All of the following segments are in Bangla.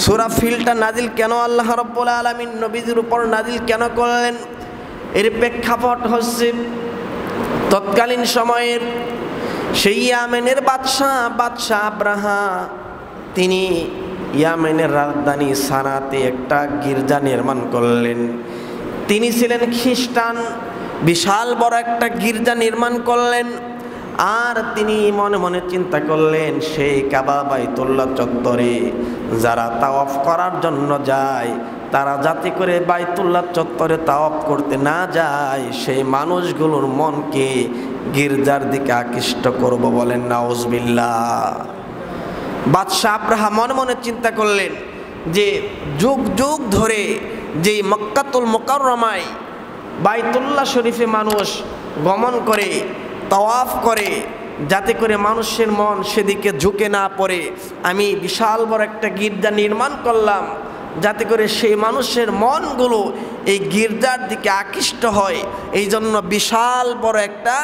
সূরা ফিলটা নাজিল কেন আল্লাহ রাব্বুল আলামিন নবীজির উপর নাজিল কেন করলেন? এর প্রেক্ষাপট হচ্ছে তৎকালীন সময়ের সেই ইয়ামেনের বাদশাহ আব্রাহা, তিনি ইয়ামেনের রাজধানী সানাতে একটা গির্জা নির্মাণ করলেন। তিনি ছিলেন খ্রিস্টান, বিশাল বড় একটা গির্জা নির্মাণ করলেন। আর তিনি মনে মনে চিন্তা করলেন, সেই কাবা বাইতুল্লাহ চত্বরে যারা তাওয়াফ করার জন্য যায়, তারা যাতে করে বাইতুল্লাহ চত্বরে তাওয়াফ করতে না যায়, সেই মানুষগুলোর মনকে গির্জার দিকে আকৃষ্ট করব। বলেন নাউজুবিল্লাহ। বাদশাহ আব্রাহা মনে মনে চিন্তা করলেন যে যুগ যুগ ধরে যেই মক্কাতুল মুকাররমায় বাইতুল্লাহ শরীফে মানুষ গমন করে, তাওয়াফ করে, যাতে করে মানুষের মন সেদিকে ঝুঁকে না পড়ে, আমি বিশাল বড় একটা গির্জা নির্মাণ করলাম, যাতে করে সেই মানুষের মনগুলো এই গির্জার দিকে আকৃষ্ট হয়। এই জন্য বিশাল বড় একটা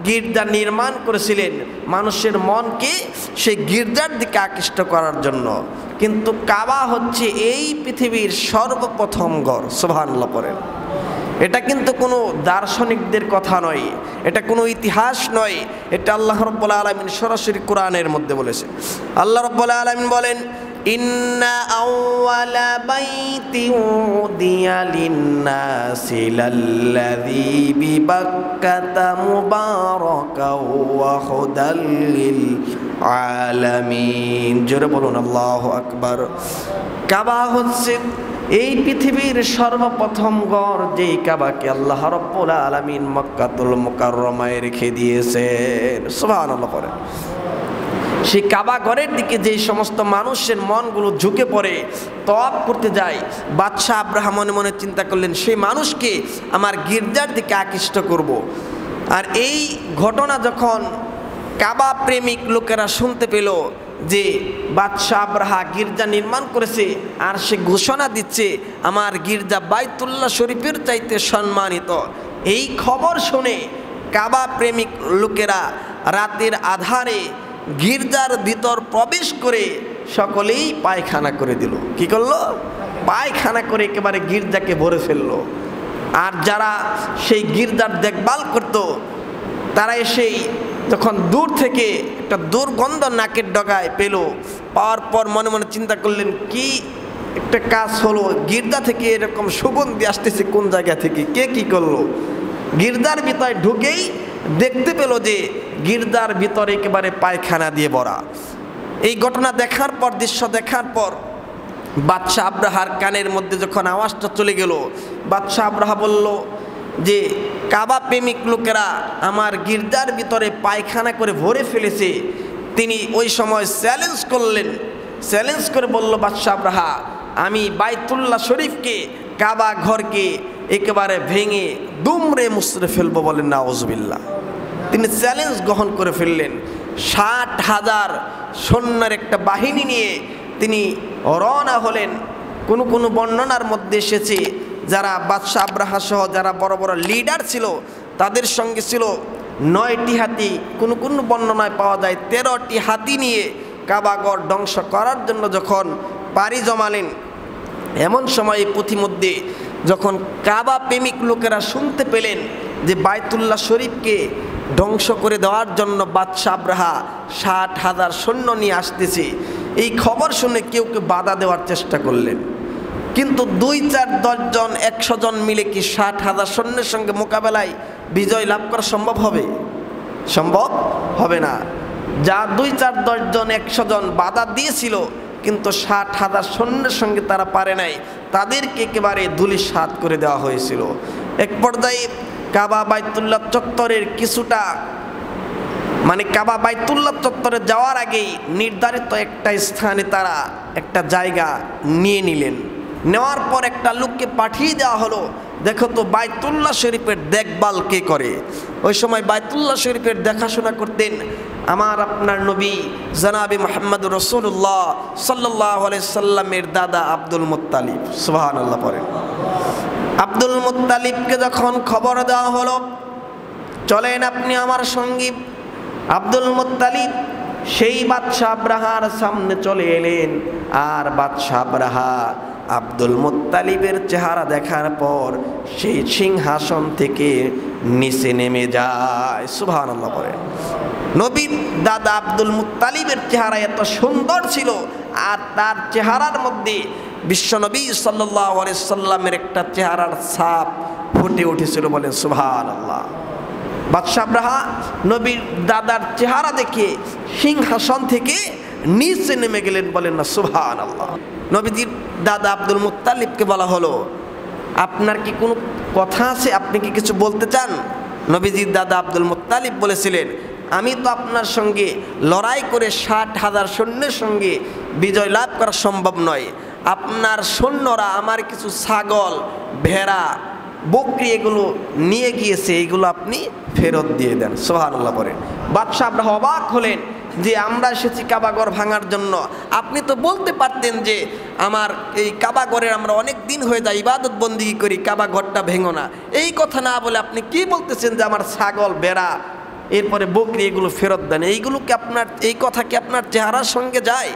গির্জা নির্মাণ করেছিলেন মানুষের মনকে সেই গির্জার দিকে আকৃষ্ট করার জন্য। কিন্তু কাবা হচ্ছে এই পৃথিবীর সর্বপ্রথম ঘর। সুবহানাল্লাহ পড়েন। এটা কিন্তু কোনো দার্শনিকদের কথা নয়, এটা কোনো ইতিহাস নয়, এটা আল্লাহ রাব্বুল আলামিন সরাসরি কোরআনের মধ্যে বলেছে। আল্লাহ রাব্বুল আলামিন বলেন, ইন্না আউওয়ালা বাইতিন উদিয়া লিন্নাসি লাল্লাযী বিবাক্কাতা মুবারাকাও ওয়া হুদাল লিল আলামিন। জোরে বলুন আল্লাহু আকবার। কাবা হচ্ছে এই পৃথিবীর সর্বপ্রথম ঘর, যেই কাবাকে আল্লাহ রাব্বুল আলামিন মক্কাতুল মুকাররমায় রেখে দিয়েছেন। সুবহানাল্লাহ পড়েন। সেই কাবা ঘরের দিকে যেই সমস্ত মানুষের মনগুলো ঝুঁকে পড়ে তাওয়াফ করতে যায়, বাদশাহ আব্রাহা মনে মনে চিন্তা করলেন, সেই মানুষকে আমার গির্জার দিকে আকৃষ্ট করব। আর এই ঘটনা যখন কাবা প্রেমিক লোকেরা শুনতে পেল যে বাদশাহ আব্রাহা গির্জা নির্মাণ করেছে, আর সে ঘোষণা দিচ্ছে আমার গির্জা বাইতুল্লাহ শরীফের চাইতে সম্মানিত, এই খবর শুনে কাবা প্রেমিক লোকেরা রাতের আধারে গির্জার ভিতর প্রবেশ করে সকলেই পায়খানা করে দিল। কি করলো? পায়খানা করে একেবারে গির্জাকে ভরে ফেললো। আর যারা সেই গির্জার দেখভাল করত, তারা এসেই যখন দূর থেকে একটা দুর্গন্ধ নাকের ডগায় পেল, পাওয়ার পর মনে মনে চিন্তা করলেন, কি একটা কাজ হলো, গির্জা থেকে এরকম সুগন্ধি আসতেছে কোন জায়গা থেকে, কে কি করলো? গির্জার ভিতরে ঢুকেই দেখতে পেল যে গির্জার ভিতরে একেবারে পায়খানা দিয়ে ভরা। এই ঘটনা দেখার পর, দৃশ্য দেখার পর বাদশাহ আব্রাহার কানের মধ্যে যখন আওয়াজটা চলে গেল, বাদশাহ আব্রাহা বলল যে কাবা প্রেমিক লোকেরা আমার গির্জার ভিতরে পায়খানা করে ভরে ফেলেছে। তিনি ওই সময় চ্যালেঞ্জ করলেন, চ্যালেঞ্জ করে বলল বাদশাহ আব্রাহা, আমি বাইতুল্লাহ শরীফকে, কাবা ঘরকে একেবারে ভেঙে দুমড়ে মুচড়ে ফেলবো। বলেন নাউজুবিল্লাহ। তিনি চ্যালেঞ্জ গ্রহণ করে ফেললেন। 60,000 সৈন্যের একটা বাহিনী নিয়ে তিনি রওনা হলেন। কোনো বর্ণনার মধ্যে এসেছে যারা বাদশাহ আব্রাহা সহ যারা বড় বড় লিডার ছিল, তাদের সঙ্গে ছিল 9টি হাতি, কোনো বর্ণনায় পাওয়া যায় 13টি হাতি নিয়ে কাবাগর ধ্বংস করার জন্য যখন পাড়ি জমালেন। এমন সময় পথিমধ্যে যখন কাবা প্রেমিক লোকেরা শুনতে পেলেন যে বাইতুল্লাহ শরীফকে ধ্বংস করে দেওয়ার জন্য বাদশাহ আব্রাহা 60,000 সৈন্য নিয়ে আসতেছে, এই খবর শুনে কেউ বাধা দেওয়ার চেষ্টা করলেন। কিন্তু 2, 4, 10 জন 100 জন মিলে কি 60,000 সৈন্যের সঙ্গে মোকাবেলায় বিজয় লাভ করা সম্ভব হবে? সম্ভব হবে না। যা 2, 4, 10 জন 100 জন বাধা দিয়েছিল, কিন্তু 60,000 সৈন্যের সঙ্গে তারা পারে নাই, তাদেরকে একেবারে ধূলিসাৎ করে দেওয়া হয়েছিল। এক পর্যায়ে কাবা বাইতুল্লাহ চত্বরের কিছুটা, মানে কাবা বাইতুল্লাহ চত্বরে যাওয়ার আগেই নির্ধারিত একটা স্থানে তারা একটা জায়গা নিয়ে নিলেন। নেওয়ার পর একটা লোককে পাঠিয়ে দেওয়া হলো, দেখো তো বাইতুল্লাহ শরীফের দেখভাল কে করে। ওই সময় বাইতুল্লাহ শরীফের দেখাশোনা করতেন আমার আপনার নবী জনাবে মুহাম্মদ রাসূলুল্লাহ সাল্লাল্লাহু আলাইহি সাল্লামের দাদা আব্দুল মুত্তালিব। সুবহানাল্লাহ পড়েন। আব্দুল মুত্তালিবকে যখন খবর দেওয়া হলো, চলেন আপনি আমার সঙ্গী। আব্দুল মুত্তালিব সেই বাদশাহ আব্রাহার সামনে চলে এলেন। আর বাদশাহ আব্রাহা আব্দুল মুত্তালিবের চেহারা দেখার পর সেই সিংহাসন থেকে নিচে নেমে যায়। সুবহানাল্লাহ বলেন। নবীর দাদা আব্দুল মুত্তালিবের চেহারা এত সুন্দর ছিল, আর তার চেহারার মধ্যে বিশ্বনবী সাল্লাল্লাহু আলাইহি সাল্লামের একটা চেহারার ছাপ ফুটে উঠেছিল। বলেন সুবহানাল্লাহ। বাদশাহ আব্রাহা নবীর দাদার চেহারা দেখে সিংহাসন থেকে নিচে নেমে গেলেন। বলেন না সুবহানাল্লাহ। নবীজির দাদা আব্দুল মুত্তালিবকে বলা হলো, আপনার কি কোনো কথা আছে, আপনি কি কিছু বলতে চান? নবীজির দাদা আব্দুল মুত্তালিব বলেছিলেন, আমি তো আপনার সঙ্গে লড়াই করে 60,000 সৈন্যের সঙ্গে বিজয় লাভ করা সম্ভব নয়। আপনার সৈন্যরা আমার কিছু ছাগল, ভেড়া, বকরি এগুলো নিয়ে গিয়েছে, এগুলো আপনি ফেরত দিয়ে দেন। সুবহানাল্লাহ বলেন। বাদশাহ আব্রাহা অবাক হলেন যে আমরা এসেছি কাবাঘর ভাঙার জন্য, আপনি তো বলতে পারতেন যে আমার এই কাবাঘরের আমরা অনেক দিন হয়ে যায় ইবাদত বন্দিগি করি, কাবাঘরটা ভেঙো না। এই কথা না বলে আপনি কি বলতেছেন যে আমার ছাগল, বেড়া, এরপরে বকরি এগুলো ফেরত দেন? এইগুলো কি আপনার, এই কথা কি আপনার চেহারার সঙ্গে যায়?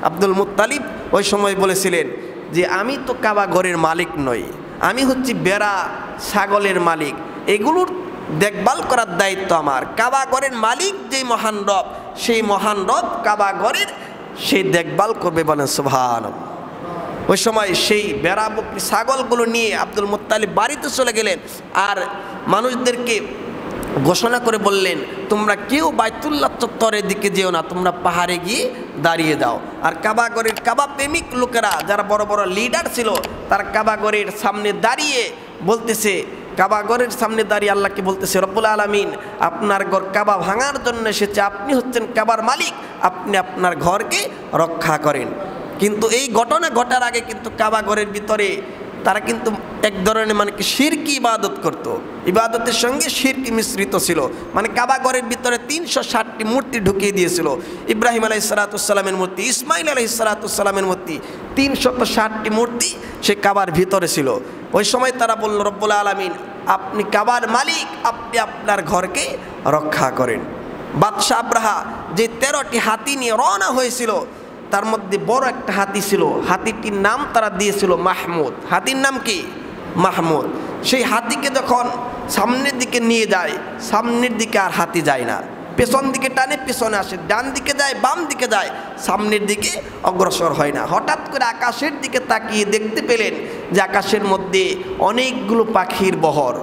আব্দুল মুত্তালিব ওই সময় বলেছিলেন যে আমি তো কাবাঘরের মালিক নই, আমি হচ্ছি বেড়া, ছাগলের মালিক, এগুলোর দেখভাল করার দায়িত্ব আমার। কাবাঘরের মালিক যেই মহান রব, সেই মহান রব কাবাঘরের সেই দেখভাল করবে। বলেন সুবহানাল্লাহ। ওই সময় সেই বেড়া, বকরি, ছাগলগুলো নিয়ে আব্দুল মুত্তালিব বাড়িতে চলে গেলেন, আর মানুষদেরকে ঘোষণা করে বললেন, তোমরা কেউ বাইতুল্লাহ চত্বরের দিকে যেও না, তোমরা পাহাড়ে গিয়ে দাঁড়িয়ে দাও। আর কাবাঘরের কাবা প্রেমিক লোকেরা যারা বড় বড় লিডার ছিল, তারা কাবাঘরের সামনে দাঁড়িয়ে বলতেছে, কাবাঘরের সামনে দাঁড়িয়ে আল্লাহকে বলতেছে, রব্বুল আলামিন আপনার ঘর কাবা ভাঙার জন্য এসেছে, আপনি হচ্ছেন কাবার মালিক, আপনি আপনার ঘরকে রক্ষা করেন। কিন্তু এই ঘটনা ঘটার আগে কিন্তু কাবাঘরের ভিতরে তারা কিন্তু এক ধরনের মানে কি শিরকি ইবাদত করত, ইবাদতের সঙ্গে শিরকি মিশ্রিত ছিল। মানে কাবাঘরের ভিতরে 360টি মূর্তি ঢুকিয়ে দিয়েছিল। ইব্রাহিম আলাইহিসসালামের মূর্তি, ইসমাইল আলাইহিসসালামের মূর্তি, 360টি মূর্তি সে কাবার ভিতরে ছিল। ওই সময় তারা বলল, রব্বুল আলামিন আপনি কাবার মালিক, আপনি আপনার ঘরকে রক্ষা করেন। বাদশাহ আব্রাহা যে 13টি হাতি নিয়ে রওনা হয়েছিল, তার মধ্যে বড় একটা হাতি ছিল, হাতিটির নাম তারা দিয়েছিল মাহমুদ। হাতির নাম কি? মাহমুদ। সেই হাতিকে যখন সামনের দিকে নিয়ে যায়, সামনের দিকে আর হাতি যায় না, পেছন দিকে টানে পেছনে আসে, ডান দিকে যায় বাম দিকে যায়, সামনের দিকে অগ্রসর হয় না। হঠাৎ করে আকাশের দিকে তাকিয়ে দেখতে পেলেন যে আকাশের মধ্যে অনেকগুলো পাখির বহর।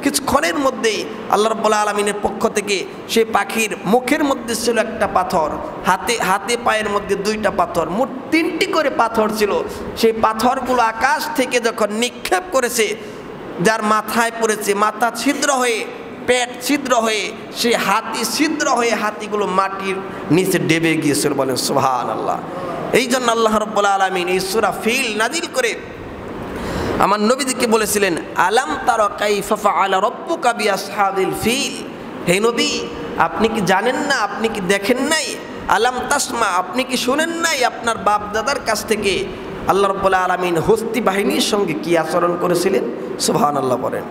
কিছুক্ষণের মধ্যেই আল্লাহ রাব্বুল আলামিনের পক্ষ থেকে সেই পাখির মুখের মধ্যে ছিল একটা পাথর, হাতে পায়ের মধ্যে 2টা পাথর, মোট 3টি করে পাথর ছিল। সেই পাথরগুলো আকাশ থেকে যখন নিক্ষেপ করেছে, যার মাথায় পড়েছে, মাথা ছিদ্র হয়ে, পেট ছিদ্র হয়ে, সেই হাতি ছিদ্র হয়ে হাতিগুলো মাটির নিচে ডেবে গিয়েছিল। বলেন সুবহানাল্লাহ। এই জন্য আল্লাহ রাব্বুল আলামিন এই সূরা ফিল নাজিল করে আমার নবীজিকে বলেছিলেন, আলাম তারা কাইফা ফাআলা রাব্বুকা বিআসহাবিল ফিল। হে নবী, আপনি কি জানেন না, আপনি কি দেখেন নাই? আলাম তাসমা, আপনি কি শুনেন নাই আপনার বাপ দাদার কাছ থেকে আল্লাহ রাব্বুল আলামিন হস্তি বাহিনীর সঙ্গে কি আচরণ করেছিলেন? সুবহানাল্লাহ বলেন।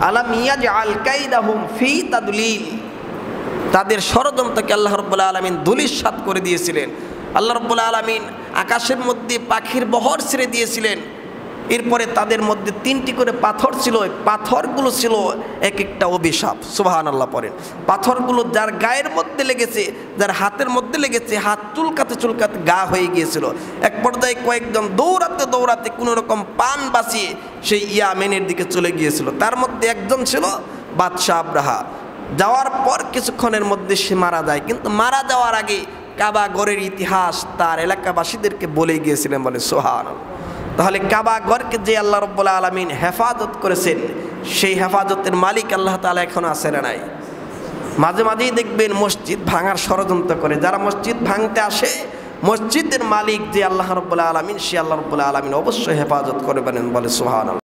আলাম ইয়াজআল কাইদাহুম ফি তাদলিল, তাদের ষড়যন্ত্রকে আল্লাহ রাব্বুল আলামিন ধূলিসাৎ করে দিয়েছিলেন। আল্লাহ রাব্বুল আলামিন আকাশের মধ্যে পাখির বহর ছেড়ে দিয়েছিলেন। এরপরে তাদের মধ্যে 3টি করে পাথর ছিল, পাথরগুলো ছিল এক একটা অভিশাপ। সুবহানাল্লাহ পড়েন। পাথরগুলো যার গায়ের মধ্যে লেগেছে, যার হাতের মধ্যে লেগেছে, হাত চুলকাতে চুলকাতে গা হয়ে গিয়েছিল। এক পর্যায়ে কয়েকজন দৌড়াতে দৌড়াতে কোনো রকম পান বাঁচিয়ে সেই ইয়ামেনের দিকে চলে গিয়েছিল। তার মধ্যে একজন ছিল বাদশাহ আব্রাহা। যাওয়ার পর কিছুক্ষণের মধ্যে সে মারা যায়, কিন্তু মারা যাওয়ার আগে কাবাঘরের ইতিহাস তার এলাকাবাসীদেরকে বলে গিয়েছিলেন। বলে সুবহানাল্লাহ। তাহলে কাবাঘরকে যে আল্লাহ রাব্বুল আলামিন হেফাজত করেছেন, সেই হেফাজতের মালিক আল্লাহ তাআলা এখনো আছে না নাই? মাঝে মাঝেই দেখবেন মসজিদ ভাঙার ষড়যন্ত্র করে। যারা মসজিদ ভাঙতে আসে, মসজিদের মালিক যে আল্লাহ রাব্বুল আলামিন, সে আল্লাহ রাব্বুল আলামিন অবশ্যই হেফাজত করবেন। বলে সুবহানাল্লাহ।